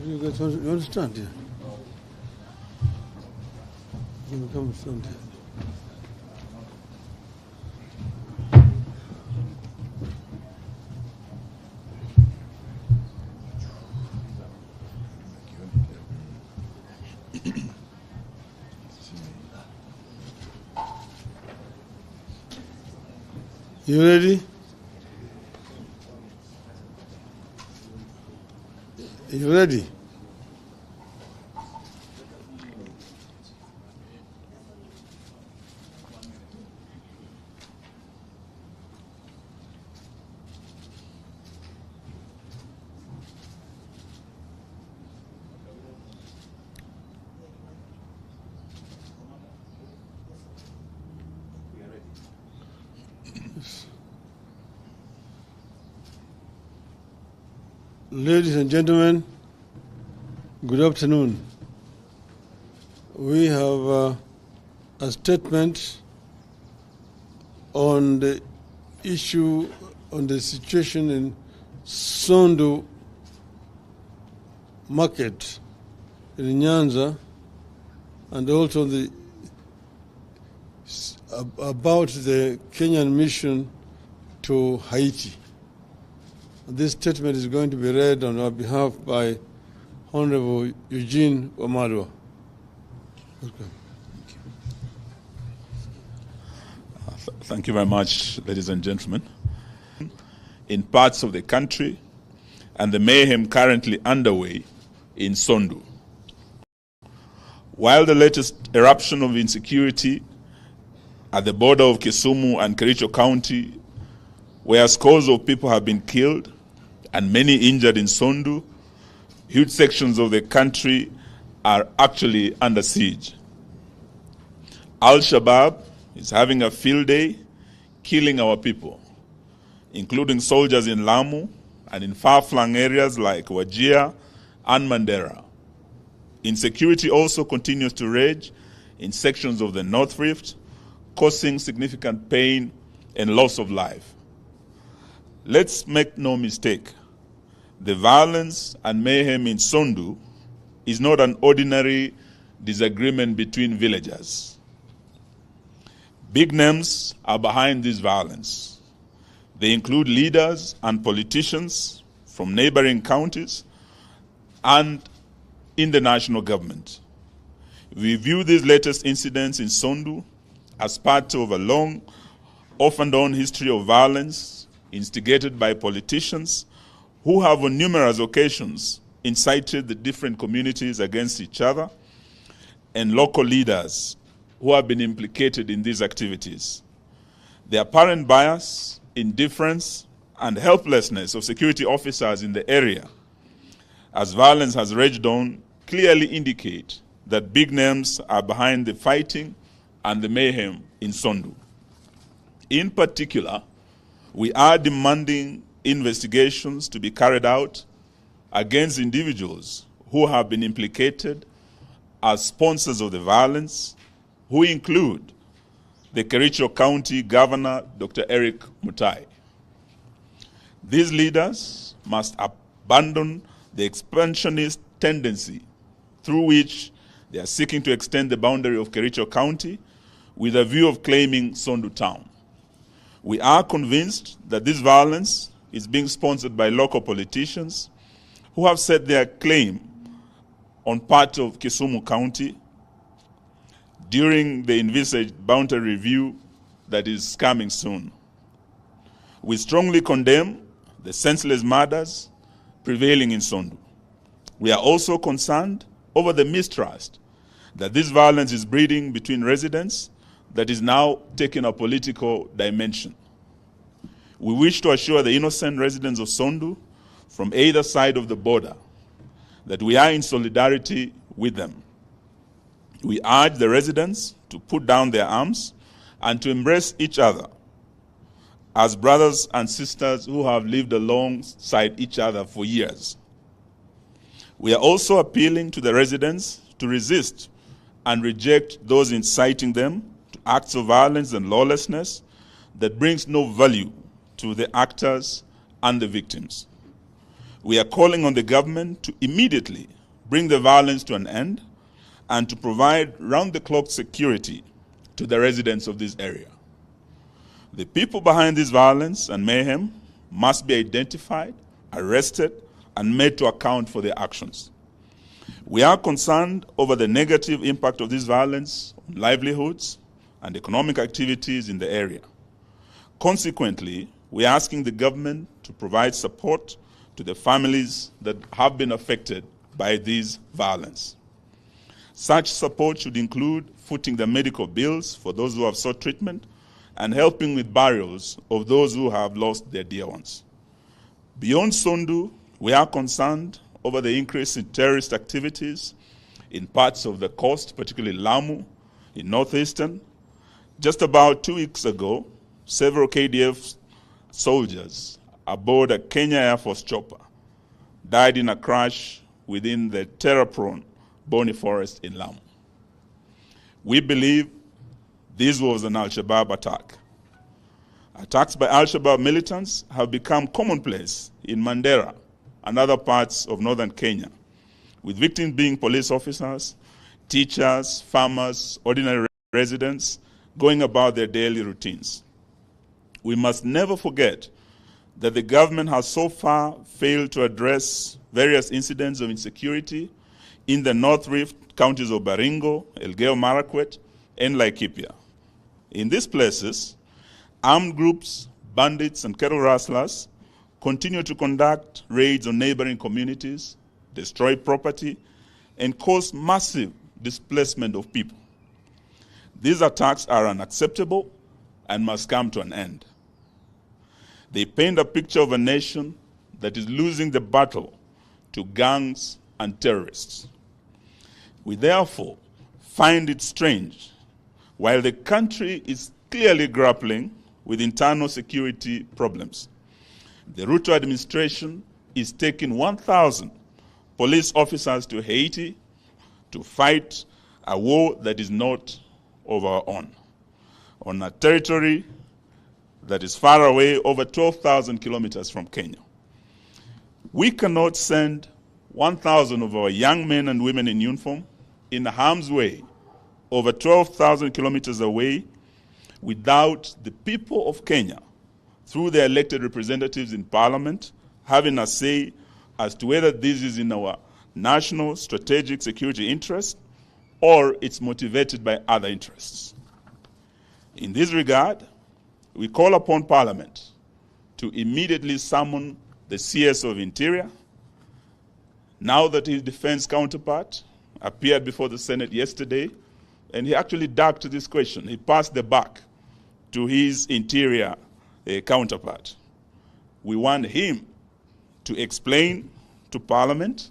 You guys understand here? You come stand here. You ready? You ready? Ladies and gentlemen, good afternoon. We have a statement on the issue, on the situation in Sondu market in Nyanza, and also about the Kenyan mission to Haiti. This statement is going to be read on our behalf by Honorable Eugene Wamalwa. Welcome. Thank you very much, ladies and gentlemen. In parts of the country and the mayhem currently underway in Sondu. While the latest eruption of insecurity at the border of Kisumu and Kericho County, where scores of people have been killed and many injured in Sondu, huge sections of the country are actually under siege. Al-Shabaab is having a field day, killing our people, including soldiers in Lamu and in far-flung areas like Wajir and Mandera. Insecurity also continues to rage in sections of the North Rift, causing significant pain and loss of life. Let's make no mistake. The violence and mayhem in Sondu is not an ordinary disagreement between villagers. Big names are behind this violence. They include leaders and politicians from neighboring counties and in the national government. We view these latest incidents in Sondu as part of a long, off-and-on history of violence instigated by politicians who have on numerous occasions incited the different communities against each other, and local leaders who have been implicated in these activities. The apparent bias, indifference, and helplessness of security officers in the area, as violence has raged on, clearly indicate that big names are behind the fighting and the mayhem in Sondu. In particular, we are demanding investigations to be carried out against individuals who have been implicated as sponsors of the violence, who include the Kericho County Governor, Dr. Eric Mutai. These leaders must abandon the expansionist tendency through which they are seeking to extend the boundary of Kericho County with a view of claiming Sondu town. We are convinced that this violence is being sponsored by local politicians who have set their claim on part of Kisumu County during the envisaged boundary review that is coming soon. We strongly condemn the senseless murders prevailing in Sondu. We are also concerned over the mistrust that this violence is breeding between residents that is now taking a political dimension. We wish to assure the innocent residents of Sondu from either side of the border that we are in solidarity with them. We urge the residents to put down their arms and to embrace each other as brothers and sisters who have lived alongside each other for years. We are also appealing to the residents to resist and reject those inciting them to acts of violence and lawlessness that brings no value to the actors and the victims. We are calling on the government to immediately bring the violence to an end, and to provide round-the-clock security to the residents of this area. The people behind this violence and mayhem must be identified, arrested, and made to account for their actions. We are concerned over the negative impact of this violence on livelihoods and economic activities in the area. Consequently, we are asking the government to provide support to the families that have been affected by this violence. Such support should include footing the medical bills for those who have sought treatment and helping with burials of those who have lost their dear ones. Beyond Sondu, we are concerned over the increase in terrorist activities in parts of the coast, particularly Lamu, in northeastern. Just about 2 weeks ago, several KDF soldiers aboard a Kenya Air Force chopper died in a crash within the terror-prone Boni Forest in Lamu. We believe this was an Al-Shabaab attack. Attacks by Al-Shabaab militants have become commonplace in Mandera and other parts of northern Kenya, with victims being police officers, teachers, farmers, ordinary residents going about their daily routines. We must never forget that the government has so far failed to address various incidents of insecurity in the North Rift counties of Baringo, Elgeyo Marakwet, and Laikipia. In these places, armed groups, bandits, and cattle rustlers continue to conduct raids on neighboring communities, destroy property, and cause massive displacement of people. These attacks are unacceptable and must come to an end. They paint a picture of a nation that is losing the battle to gangs and terrorists. We therefore find it strange, while the country is clearly grappling with internal security problems, the RUTO administration is taking 1,000 police officers to Haiti to fight a war that is not of our own, on a territory that is far away, over 12,000 kilometers from Kenya. We cannot send 1,000 of our young men and women in uniform in harm's way over 12,000 kilometers away without the people of Kenya, through their elected representatives in parliament, having a say as to whether this is in our national strategic security interest or it's motivated by other interests. In this regard, we call upon Parliament to immediately summon the CS of Interior, now that his defense counterpart appeared before the Senate yesterday, and he actually ducked this question. He passed the buck to his Interior counterpart. We want him to explain to Parliament,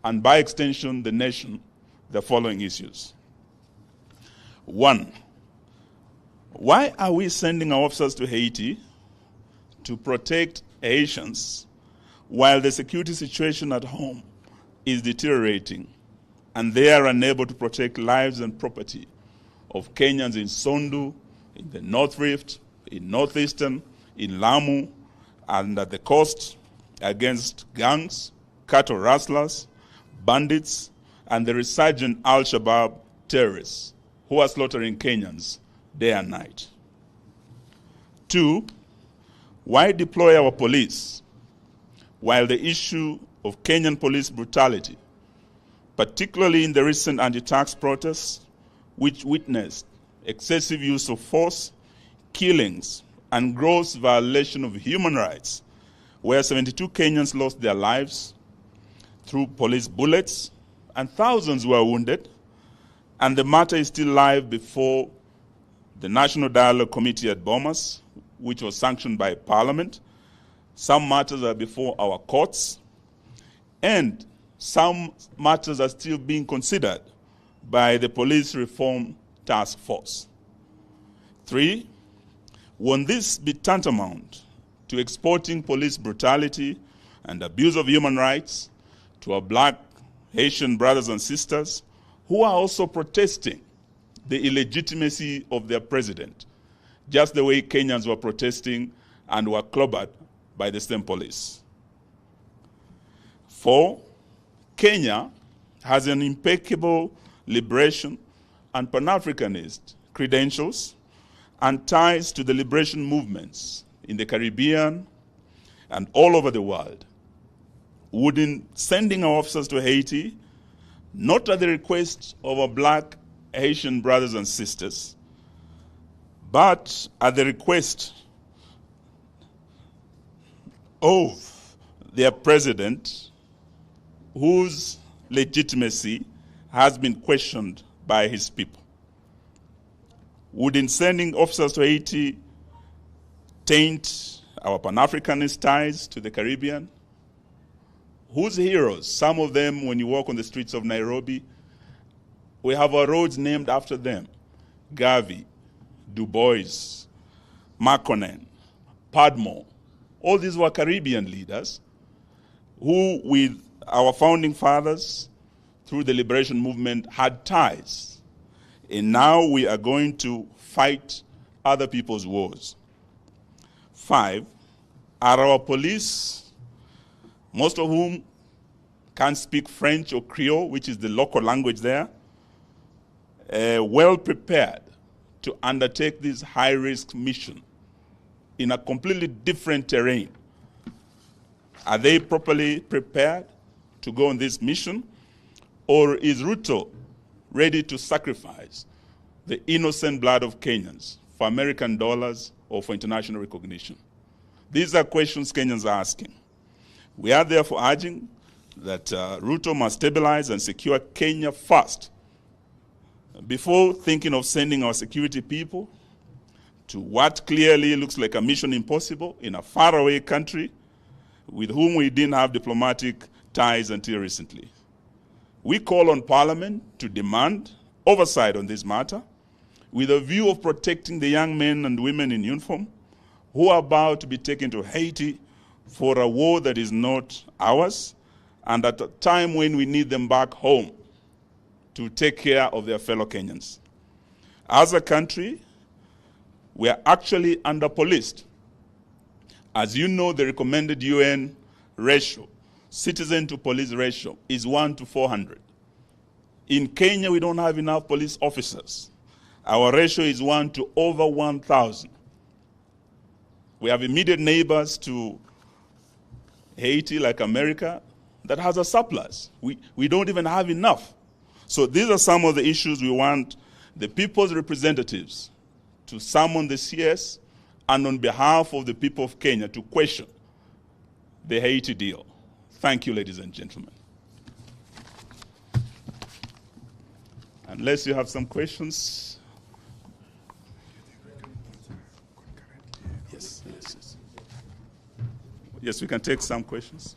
and by extension the nation, the following issues. 1, why are we sending our officers to Haiti to protect Haitians while the security situation at home is deteriorating and they are unable to protect lives and property of Kenyans in Sondu, in the North Rift, in Northeastern, in Lamu, and at the coast against gangs, cattle rustlers, bandits, and the resurgent Al-Shabaab terrorists who are slaughtering Kenyans day and night? 2, why deploy our police while the issue of Kenyan police brutality, particularly in the recent anti-tax protests, which witnessed excessive use of force, killings, and gross violation of human rights, where 72 Kenyans lost their lives through police bullets and thousands were wounded, and the matter is still live before the National Dialogue Committee at Bomas, which was sanctioned by Parliament. Some matters are before our courts, and some matters are still being considered by the Police Reform Task Force. 3, won't this be tantamount to exporting police brutality and abuse of human rights to our black Haitian brothers and sisters who are also protesting the illegitimacy of their president, just the way Kenyans were protesting and were clobbered by the same police? 4, Kenya has an impeccable liberation and Pan-Africanist credentials and ties to the liberation movements in the Caribbean and all over the world, would in sending our officers to Haiti, not at the request of our black Haitian brothers and sisters, but at the request of their president, whose legitimacy has been questioned by his people. Would in sending officers to Haiti taint our Pan-Africanist ties to the Caribbean? Whose heroes, some of them when you walk on the streets of Nairobi, we have our roads named after them. Garvey, Du Bois, Makonnen, Padmore. All these were Caribbean leaders who, with our founding fathers, through the liberation movement, had ties. And now we are going to fight other people's wars. 5, are our police, most of whom can't speak French or Creole, which is the local language there, well prepared to undertake this high-risk mission in a completely different terrain? Are they properly prepared to go on this mission? Or is RUTO ready to sacrifice the innocent blood of Kenyans for American dollars or for international recognition? These are questions Kenyans are asking. We are therefore urging that RUTO must stabilize and secure Kenya first before thinking of sending our security people to what clearly looks like a mission impossible in a faraway country with whom we didn't have diplomatic ties until recently. We call on Parliament to demand oversight on this matter with a view of protecting the young men and women in uniform who are about to be taken to Haiti for a war that is not ours, and at a time when we need them back home to take care of their fellow Kenyans. As a country, we are actually under-policed. As you know, the recommended UN ratio, citizen to police ratio, is 1 to 400. In Kenya, we don't have enough police officers. Our ratio is 1 to over 1,000. We have immediate neighbors to Haiti, like America, that has a surplus. We don't even have enough. So these are some of the issues we want the people's representatives to summon the CS and on behalf of the people of Kenya to question the Haiti deal. Thank you, ladies and gentlemen. Unless you have some questions. Yes. Yes, we can take some questions.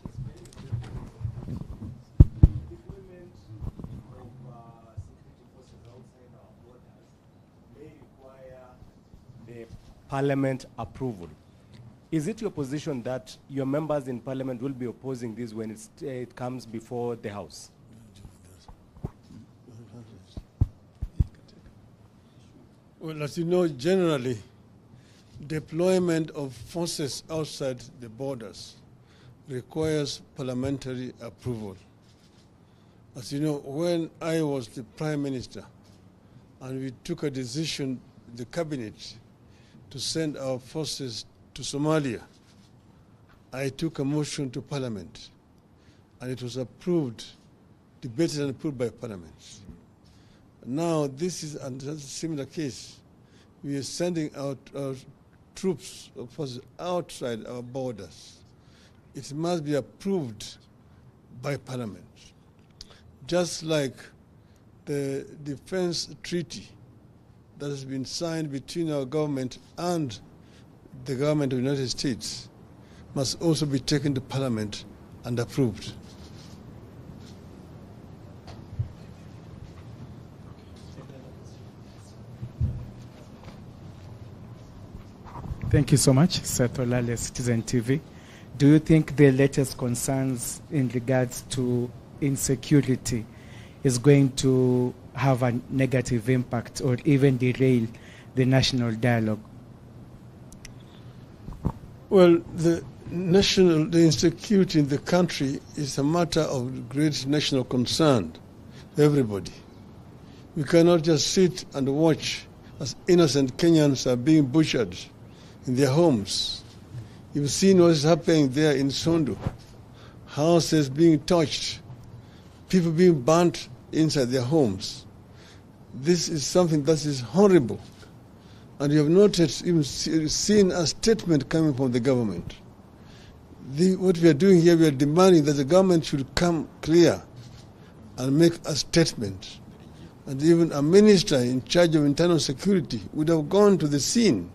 Parliament approval. Is it your position that your members in Parliament will be opposing this when it comes before the House? Well, as you know, generally, deployment of forces outside the borders requires parliamentary approval. As you know, when I was the Prime Minister and we took a decision, the Cabinet, to send our forces to Somalia, I took a motion to Parliament, and it was approved, debated and approved by Parliament. Now, this is a similar case. We are sending out our troops or forces outside our borders. It must be approved by Parliament. Just like the defense treaty that has been signed between our government and the government of the United States must also be taken to Parliament and approved. Thank you so much, Seth Olale, Citizen TV. Do you think the latest concerns in regards to insecurity is going to have a negative impact or even derail the national dialogue? Well, the insecurity in the country is a matter of great national concern. everybody. We cannot just sit and watch as innocent Kenyans are being butchered in their homes. You've seen what is happening there in Sondu. Houses being touched, people being burnt inside their homes. This is something that is horrible. And you have not even seen a statement coming from the government. What we are doing here, we are demanding that the government should come clear and make a statement. And even a minister in charge of internal security would have gone to the scene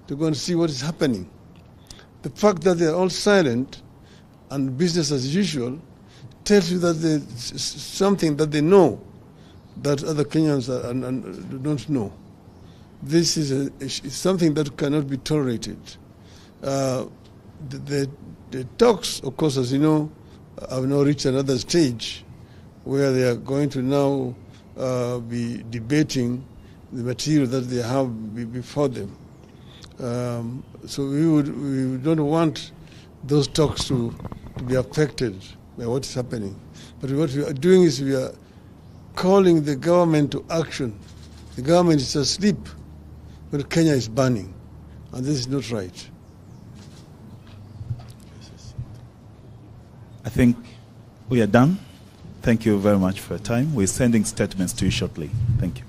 to go and see what is happening. The fact that they are all silent and business as usual tells you that there's something that they know that other Kenyans don't know. This is something that cannot be tolerated. The talks, of course, as you know, have now reached another stage where they are going to now be debating the material that they have before them. So we don't want those talks to be affected by what is happening. But what we are doing is we are calling the government to action. The government is asleep when Kenya is burning, and this is not right. I think we are done. Thank you very much for your time. We're sending statements to you shortly. Thank you.